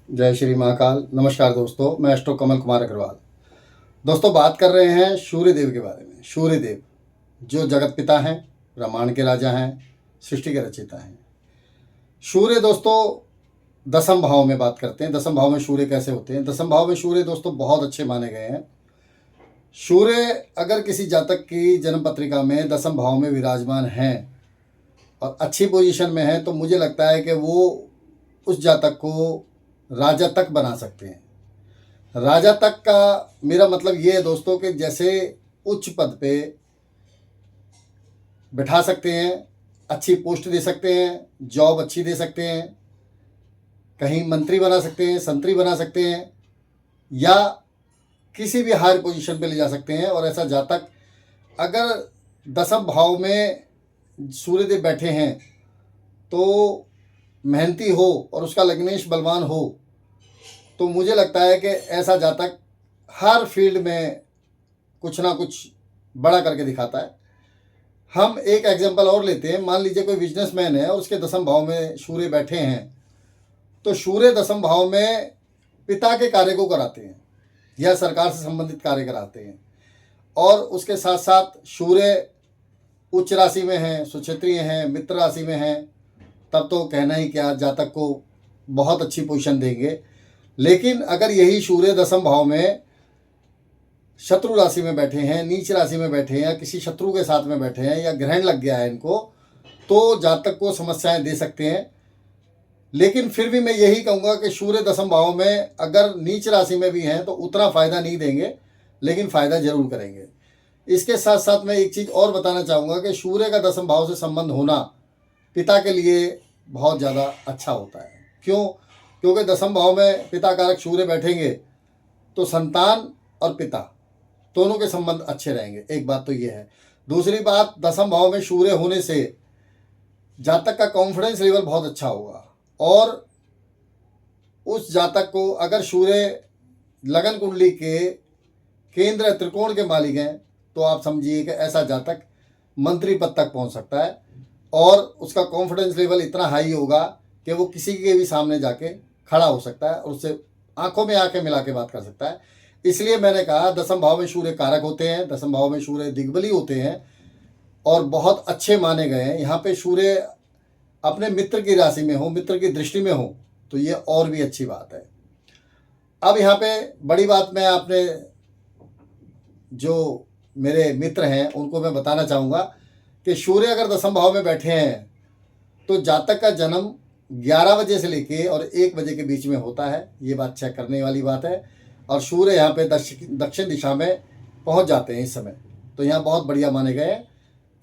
जय श्री महाकाल। नमस्कार दोस्तों, मैं एस्ट्रो कमल कुमार अग्रवाल। दोस्तों, बात कर रहे हैं सूर्य देव के बारे में। सूर्य देव जो जगत पिता हैं, ब्रह्मांड के राजा हैं, सृष्टि के रचयिता हैं। सूर्य दोस्तों दसम भाव में बात करते हैं। दसम भाव में सूर्य कैसे होते हैं? दसम भाव में सूर्य दोस्तों बहुत अच्छे माने गए हैं। सूर्य अगर किसी जातक की जन्म पत्रिका में दसम भाव में विराजमान हैं और अच्छी पोजीशन में है, तो मुझे लगता है कि वो उस जातक को राजा तक बना सकते हैं। राजा तक का मेरा मतलब ये है दोस्तों कि जैसे उच्च पद पे बिठा सकते हैं, अच्छी पोस्ट दे सकते हैं, जॉब अच्छी दे सकते हैं, कहीं मंत्री बना सकते हैं, संतरी बना सकते हैं, या किसी भी हायर पोजीशन पे ले जा सकते हैं। और ऐसा जातक अगर दसम भाव में सूर्यदेव बैठे हैं तो मेहनती हो और उसका लग्नेश बलवान हो, तो मुझे लगता है कि ऐसा जातक हर फील्ड में कुछ ना कुछ बड़ा करके दिखाता है। हम एक एग्जांपल और लेते हैं। मान लीजिए कोई बिजनेसमैन है और उसके दसम भाव में सूर्य बैठे हैं, तो सूर्य दसम भाव में पिता के कार्य को कराते हैं या सरकार से संबंधित कार्य कराते हैं। और उसके साथ साथ सूर्य उच्च राशि में है, सुक्षेत्रीय हैं, मित्र राशि में हैं, तब तो कहना ही क्या, जातक को बहुत अच्छी पोजीशन देंगे। लेकिन अगर यही सूर्य दसम भाव में शत्रु राशि में बैठे हैं, नीच राशि में बैठे हैं, या किसी शत्रु के साथ में बैठे हैं, या ग्रहण लग गया है इनको, तो जातक को समस्याएं दे सकते हैं। लेकिन फिर भी मैं यही कहूँगा कि सूर्य दसम भाव में अगर नीच राशि में भी हैं तो उतना फ़ायदा नहीं देंगे, लेकिन फ़ायदा जरूर करेंगे। इसके साथ साथ मैं एक चीज़ और बताना चाहूँगा कि सूर्य का दसम भाव से संबंध होना पिता के लिए बहुत ज़्यादा अच्छा होता है। क्यों? क्योंकि दसम भाव में पिता कारक सूर्य बैठेंगे तो संतान और पिता दोनों के संबंध अच्छे रहेंगे। एक बात तो ये है। दूसरी बात, दसम भाव में सूर्य होने से जातक का कॉन्फिडेंस लेवल बहुत अच्छा होगा। और उस जातक को अगर सूर्य लगन कुंडली के केंद्र त्रिकोण के मालिक हैं, तो आप समझिए कि ऐसा जातक मंत्री पद तक पहुंच सकता है। और उसका कॉन्फिडेंस लेवल इतना हाई होगा कि वो किसी के भी सामने जाके खड़ा हो सकता है और उससे आंखों में आंखें मिला के बात कर सकता है। इसलिए मैंने कहा दसम भाव में सूर्य कारक होते हैं, दसम भाव में सूर्य दिग्बली होते हैं और बहुत अच्छे माने गए हैं। यहाँ पे सूर्य अपने मित्र की राशि में हो, मित्र की दृष्टि में हो, तो ये और भी अच्छी बात है। अब यहाँ पे बड़ी बात मैं अपने जो मेरे मित्र हैं उनको मैं बताना चाहूँगा कि सूर्य अगर दसम भाव में बैठे हैं तो जातक का जन्म 11 बजे से लेके और 1 बजे के बीच में होता है। ये बात चेक करने वाली बात है। और सूर्य यहाँ पे दक्षिण दिशा में पहुँच जाते हैं इस समय, तो यहाँ बहुत बढ़िया माने गए हैं।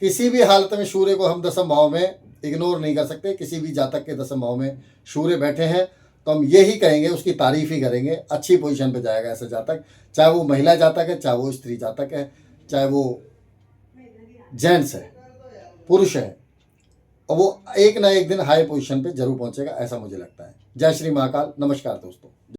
किसी भी हालत में सूर्य को हम दसम भाव में इग्नोर नहीं कर सकते। किसी भी जातक के दसम भाव में सूर्य बैठे हैं तो हम यही कहेंगे, उसकी तारीफ ही करेंगे। अच्छी पोजीशन पे जाएगा ऐसा जातक, चाहे वो महिला जातक है, चाहे वो स्त्री जातक है, चाहे वो जेंट्स है, पुरुष है, और वो एक ना एक दिन हाई पोजीशन पे जरूर पहुंचेगा, ऐसा मुझे लगता है। जय श्री महाकाल। नमस्कार दोस्तों।